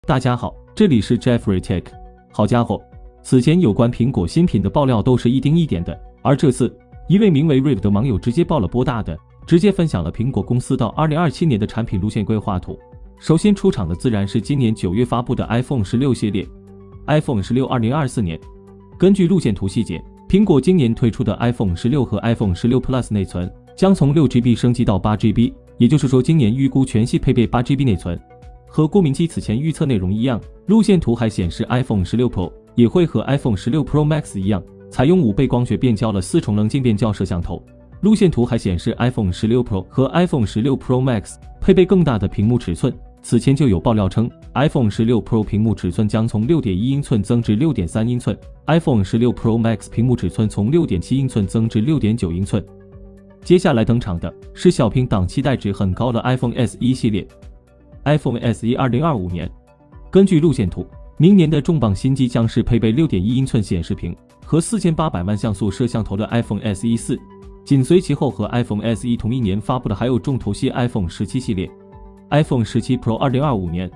大家好，这里是 Jeffrey Tech。好家伙，此前有关苹果新品的爆料都是一丁一点的，而这次一位名为 Riv 的网友直接爆了波大的，直接分享了苹果公司到2027年的产品路线规划图。首先出场的自然是今年9月发布的 iPhone 16系列。iPhone 16 2024年，根据路线图细节，苹果今年推出的 iPhone 16和 iPhone 16 Plus 内存将从 6GB 升级到 8GB， 也就是说今年预估全系配备 8GB 内存。和郭明基此前预测内容一样，路线图还显示 iPhone 16 Pro 也会和 iPhone 16 Pro Max 一样，采用5倍光学变焦的4重棱镜变焦摄像头。路线图还显示 iPhone 16 Pro 和 iPhone 16 Pro Max 配备更大的屏幕尺寸。此前就有爆料称 iPhone 16 Pro 屏幕尺寸将从 6.1 英寸增至 6.3 英寸， iPhone 16 Pro Max 屏幕尺寸从 6.7 英寸增至 6.9 英寸。接下来登场的是小屏党期待值很高的 iPhone SE 系列。iPhone SE 2025年，根据路线图，明年的重磅新机将是配备 6.1 英寸显示屏和4800万像素摄像头的 iPhone SE 4，紧随其后和 iPhone SE 同一年发布的还有重头戏 iPhone 17系列。iPhone 17 Pro 2025年，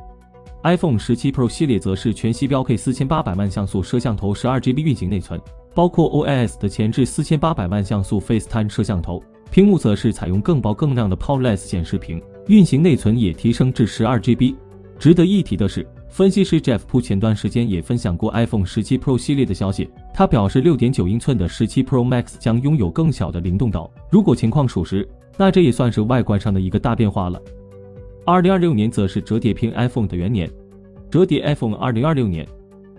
iPhone 17 Pro 系列则是全系标配4800万像素摄像头 12GB 运行内存，包括 OIS 的前置4800万像素 FaceTime 摄像头，屏幕则是采用更薄更亮的 POLED 显示屏，运行内存也提升至 12GB。 值得一提的是，分析师 Jeff Pu 前段时间也分享过 iPhone 17 Pro 系列的消息，他表示 6.9 英寸的17 Pro Max 将拥有更小的灵动岛，如果情况属实，那这也算是外观上的一个大变化了。2026年则是折叠屏 iPhone 的元年。折叠 iPhone 2026年，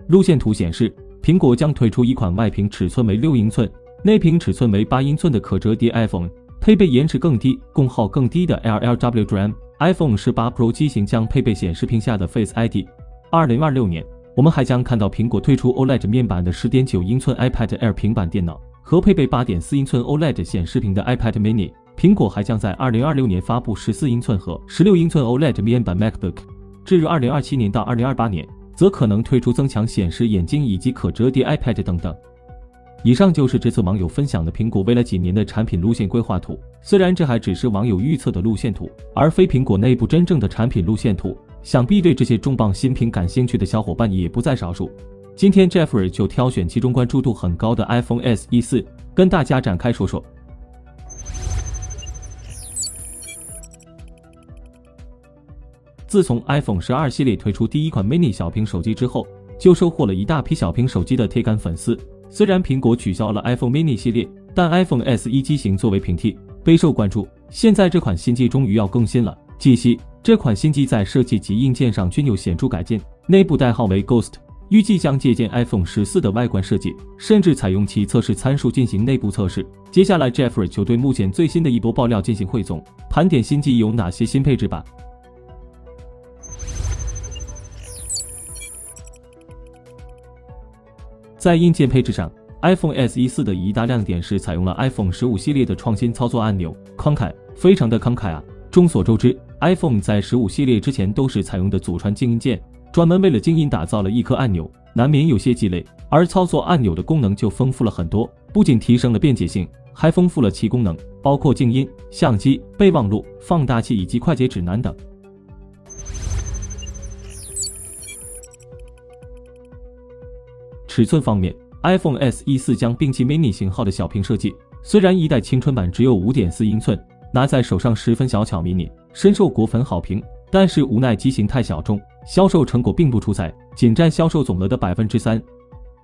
路线图显示，苹果将推出一款外屏尺寸为6英寸、内屏尺寸为8英寸的可折叠 iPhone， 配备延迟更低、功耗更低的 LLW DRAM。iPhone 18 Pro 机型将配备显示屏下的 Face ID。2026年，我们还将看到苹果推出 OLED 面板的 10.9 英寸 iPad Air 平板电脑和配备 8.4 英寸 OLED 显示屏的 iPad mini。苹果还将在2026年发布14英寸和16英寸 OLED 面板 MacBook。 至于2027年到2028年，则可能推出增强显示眼睛以及可折叠 iPad 等等。以上就是这次网友分享的苹果未来几年的产品路线规划图，虽然这还只是网友预测的路线图，而非苹果内部真正的产品路线图，想必对这些重磅新品感兴趣的小伙伴也不在少数。今天 Jeffrey 就挑选其中关注度很高的 iPhone SE 4跟大家展开说说。自从 iPhone 12系列推出第一款 mini 小屏手机之后，就收获了一大批小屏手机的铁杆粉丝。虽然苹果取消了 iPhone mini 系列，但 iPhone SE 机型作为平替备受关注。现在这款新机终于要更新了，据悉这款新机在设计及硬件上均有显著改进，内部代号为 Ghost， 预计将借鉴 iPhone 14的外观设计，甚至采用其测试参数进行内部测试。接下来 Jeffrey 就对目前最新的一波爆料进行汇总，盘点新机有哪些新配置吧。在硬件配置上， iPhone SE 4的一大亮点是采用了 iPhone 15系列的创新操作按钮，慷慨，非常的慷慨啊！众所周知， iPhone 在15系列之前都是采用的祖传静音键，专门为了静音打造了一颗按钮，难免有些鸡肋，而操作按钮的功能就丰富了很多，不仅提升了便捷性，还丰富了其功能，包括静音、相机、备忘录、放大器以及快捷指南等。尺寸方面， iPhone SE 4将摒弃 mini 型号的小屏设计，虽然一代青春版只有 5.4 英寸，拿在手上十分小巧 mini， 深受果粉好评，但是无奈机型太小众，销售成果并不出彩，仅占销售总额的 3%。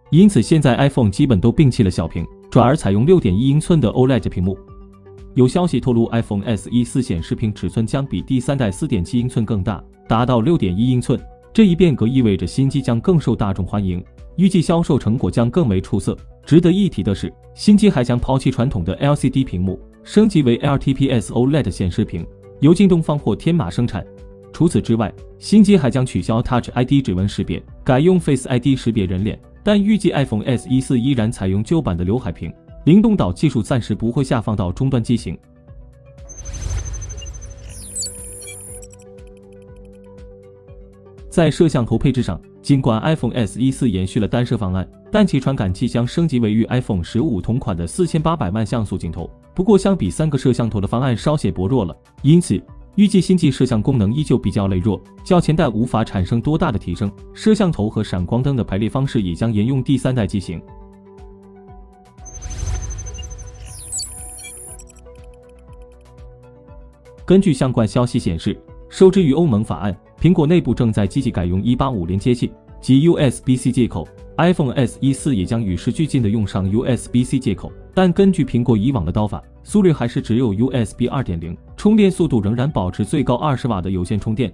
因此现在 iPhone 基本都摒弃了小屏，转而采用 6.1 英寸的 OLED 屏幕。有消息透露 iPhone SE 4显示屏尺寸将比第三代 4.7 英寸更大，达到 6.1 英寸。这一变革意味着新机将更受大众欢迎，预计销售成果将更为出色。值得一提的是，新机还将抛弃传统的 LCD 屏幕，升级为 LTPS OLED 显示屏，由京东方或天马生产。除此之外，新机还将取消 Touch ID 指纹识别，改用 Face ID 识别人脸，但预计 iPhone SE 4依然采用旧版的刘海屏，灵动岛技术暂时不会下放到终端机型。在摄像头配置上，尽管 iPhone SE 4延续了单摄方案，但其传感器将升级为与 iPhone 15同款的4800万像素镜头。不过相比3个摄像头的方案稍显薄弱了，因此预计新机摄像功能依旧比较羸弱，较前代无法产生多大的提升，摄像头和闪光灯的排列方式也将沿用第3代机型。根据相关消息显示，受制于欧盟法案，苹果内部正在积极改用185连接器及 USB-C 接口 ，iPhone SE 4也将与时俱进地用上 USB-C 接口，但根据苹果以往的刀法，速率还是只有 USB 2.0， 充电速度仍然保持最高20瓦的有线充电。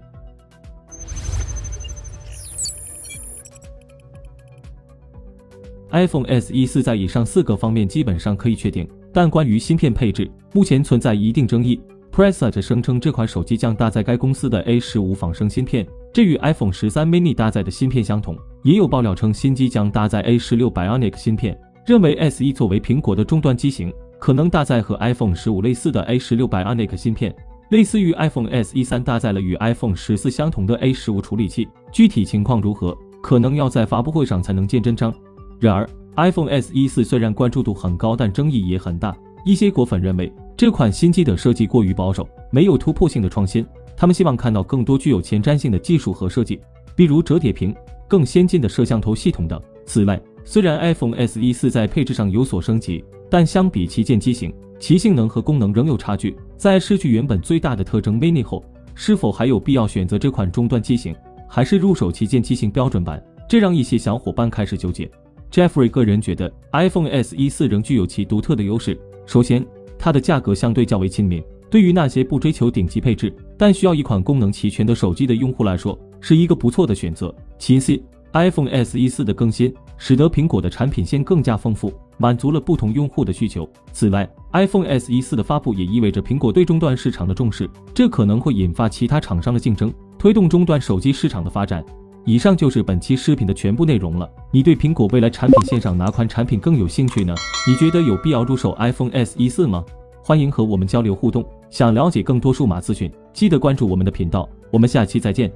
iPhone SE 4在以上4个方面基本上可以确定，但关于芯片配置，目前存在一定争议。Preset 声称这款手机将搭载该公司的 A15 仿生芯片，这与 iPhone 13 mini 搭载的芯片相同。也有爆料称新机将搭载 A16 Bionic 芯片，认为 SE 作为苹果的终端机型，可能搭载和 iPhone 15类似的 A16 Bionic 芯片，类似于 iPhone SE 3搭载了与 iPhone 14相同的 A15 处理器。具体情况如何，可能要在发布会上才能见真章。然而 iPhone SE 4虽然关注度很高，但争议也很大。一些果粉认为这款新机的设计过于保守，没有突破性的创新，他们希望看到更多具有前瞻性的技术和设计，比如折叠屏、更先进的摄像头系统等。此外，虽然 iPhone SE 4在配置上有所升级，但相比旗舰机型，其性能和功能仍有差距。在失去原本最大的特征 mini 后，是否还有必要选择这款终端机型，还是入手旗舰机型标准版？这让一些小伙伴开始纠结。Jeffrey 个人觉得 iPhone SE 4仍具有其独特的优势。首先，它的价格相对较为亲民，对于那些不追求顶级配置，但需要一款功能齐全的手机的用户来说，是一个不错的选择。其次， iPhone SE 4的更新使得苹果的产品线更加丰富，满足了不同用户的需求。此外， iPhone SE 4的发布也意味着苹果对终端市场的重视，这可能会引发其他厂商的竞争，推动终端手机市场的发展。以上就是本期视频的全部内容了。你对苹果未来产品线上哪款产品更有兴趣呢？你觉得有必要入手 iPhone SE 4吗？欢迎和我们交流互动。想了解更多数码资讯，记得关注我们的频道。我们下期再见。